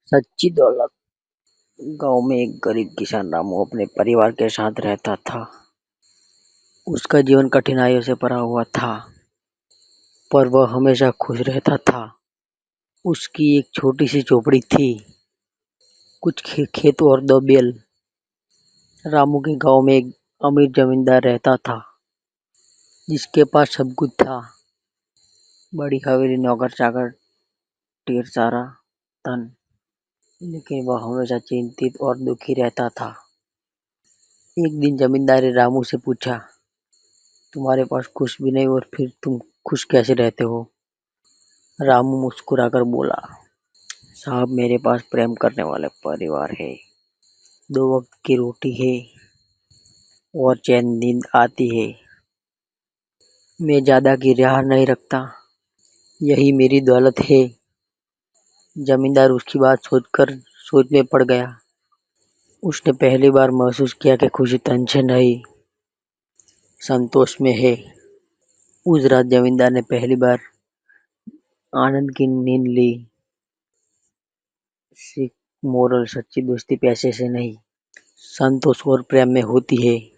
सच्ची दौलत। गांव में एक गरीब किसान रामू अपने परिवार के साथ रहता था। उसका जीवन कठिनाइयों से भरा हुआ था, पर वह हमेशा खुश रहता था। उसकी एक छोटी सी झोपड़ी थी, कुछ खेत और दो बैल। रामू के गांव में एक अमीर जमींदार रहता था, जिसके पास सब कुछ था। बड़ी हवेली, नौकर चाकर, ढेर सारा धन। लेकिन वह हमेशा चिंतित और दुखी रहता था। एक दिन जमींदार ने रामू से पूछा, तुम्हारे पास कुछ भी नहीं और फिर तुम खुश कैसे रहते हो? रामू मुस्कुराकर बोला, साहब, मेरे पास प्रेम करने वाले परिवार है, दो वक्त की रोटी है और चैन नींद आती है। मैं ज्यादा की राह नहीं रखता, यही मेरी दौलत है। जमींदार उसकी बात सोचकर सोच में पड़ गया। उसने पहली बार महसूस किया कि खुशी धन से नहीं, संतोष में है। उस रात जमींदार ने पहली बार आनंद की नींद ली। सीख मोरल, सच्ची दोस्ती पैसे से नहीं, संतोष और प्रेम में होती है।